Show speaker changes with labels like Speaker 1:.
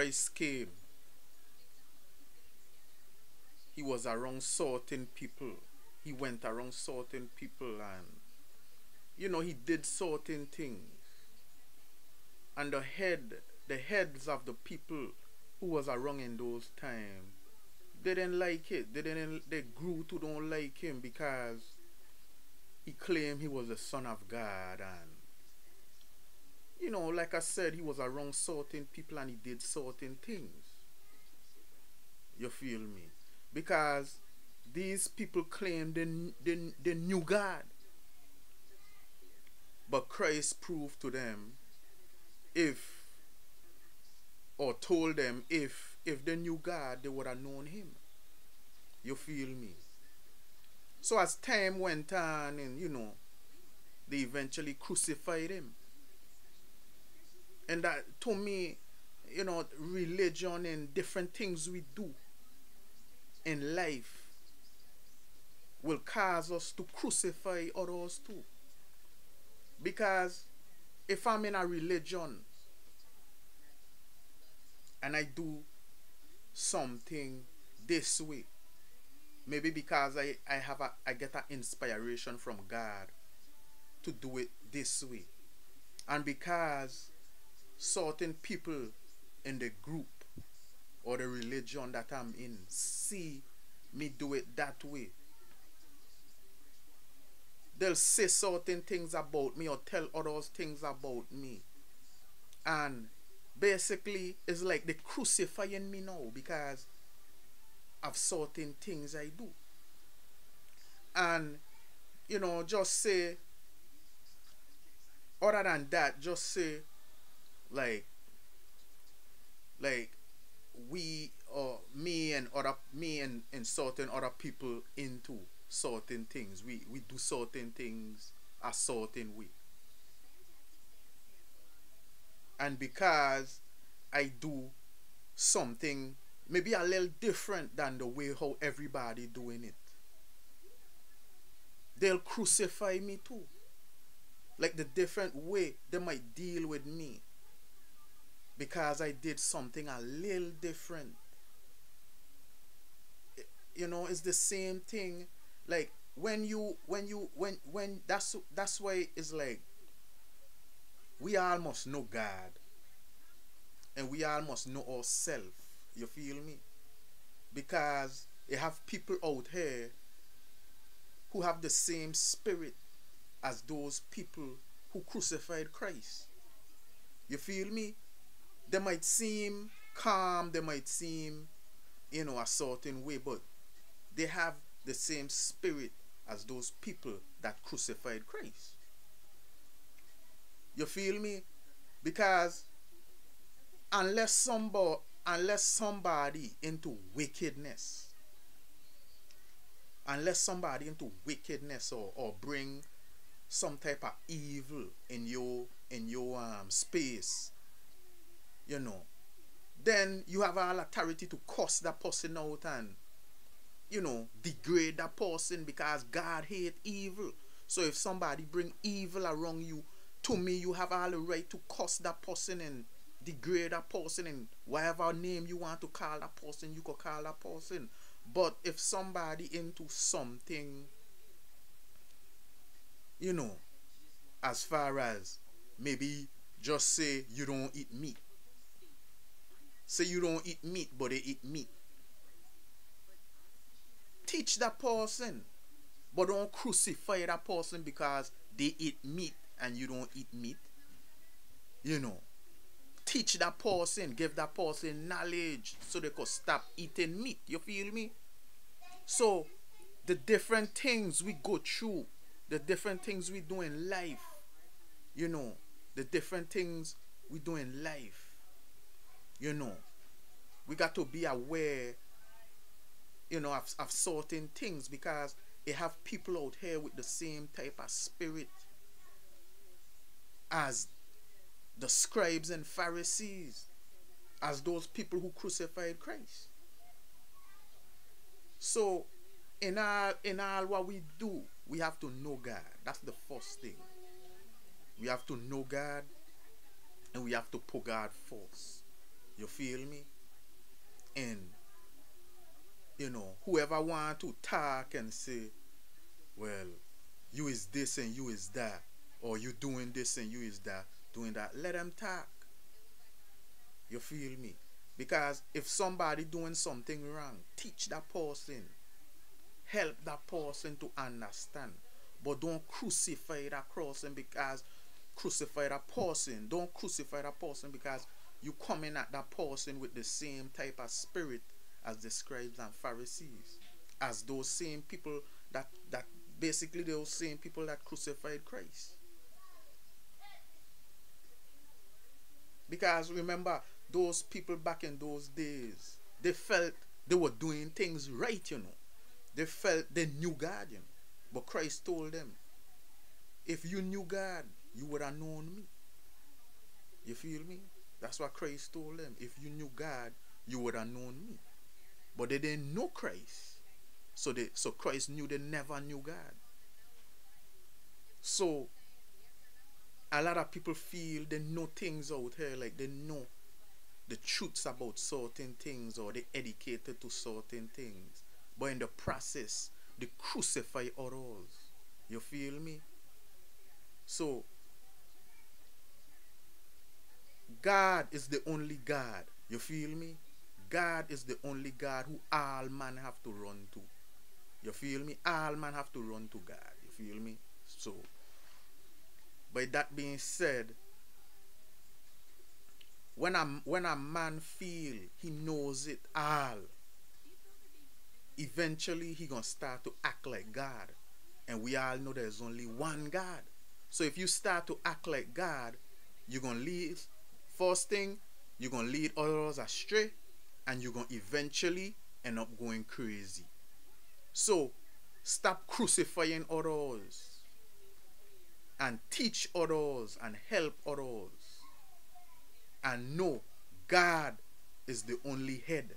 Speaker 1: Christ came, he was around certain people. He went around certain people and, he did certain things. And the heads of the people who was around in those times, they didn't like it. They grew to don't like him because he claimed he was the son of God. And, like I said, he was around certain people and he did certain things. You feel me? Because these people claim they knew God. But Christ proved to them, told them if they knew God, they would have known him. You feel me? So as time went on and, they eventually crucified him. And that, to me, religion and different things we do in life will cause us to crucify others too. Because if I'm in a religion and I do something this way, maybe because I get an inspiration from God to do it this way, and because certain people in the group or the religion that I'm in see me do it that way, they'll say certain things about me or tell others things about me. And basically, it's like they're crucifying me now because of certain things I do. And, just say, other than that, just say, like we or me and certain other people into certain things. We do certain things a certain way. And because I do something maybe a little different than the way how everybody doing it, they'll crucify me too. Like the different way they might deal with me because I did something a little different. It's the same thing. Like when that's why it's like we all must know God and we all must know ourselves. You feel me? Because you have people out here who have the same spirit as those people who crucified Christ. You feel me? They might seem calm, they might seem, a certain way, but they have the same spirit as those people that crucified Christ. You feel me? Because unless somebody into wickedness, or bring some type of evil in your space, then you have all authority to cuss that person out and degrade that person because God hate evil. So if somebody bring evil around you, to me you have all the right to cuss that person and degrade that person and whatever name you want to call that person, you could call that person. But if somebody into something, as far as maybe just say you don't eat meat. Say you don't eat meat, but they eat meat. Teach that person, but don't crucify that person because they eat meat and you don't eat meat. Teach that person, give that person knowledge so they could stop eating meat. You feel me? So the different things we go through, the different things we do in life, the different things we do in life, we got to be aware, of certain things because they have people out here with the same type of spirit as the scribes and Pharisees, as those people who crucified Christ. So in all what we do, we have to know God. That's the first thing. We have to know God and we have to put God first. You feel me? And whoever want to talk and say, well, you is this and you is that, or you doing this and you is that, doing that, let them talk. You feel me? Because if somebody doing something wrong, teach that person, help that person to understand. But don't crucify that person because crucify that person. Don't crucify that person because you coming at that person with the same type of spirit as the scribes and Pharisees, as those same people that basically those same people that crucified Christ. Because remember, those people back in those days, they felt they were doing things right. They felt they knew God. But Christ told them, if you knew God, you would have known me. You feel me? That's what Christ told them. If you knew God, you would have known me. But they didn't know Christ. So Christ knew they never knew God. So a lot of people feel they know things out here, like they know the truths about certain things, or they educated to certain things. But in the process, they crucify others. You feel me? So God is the only God. You feel me? God is the only God who all man have to run to. You feel me? All man have to run to God. You feel me? So, by that being said, when a man feel he knows it all, eventually he gonna start to act like God. And we all know there's only one God. So if you start to act like God, you're gonna lead, first thing, you're gonna lead others astray, and you're gonna eventually end up going crazy. So stop crucifying others and teach others and help others, and know God is the only head.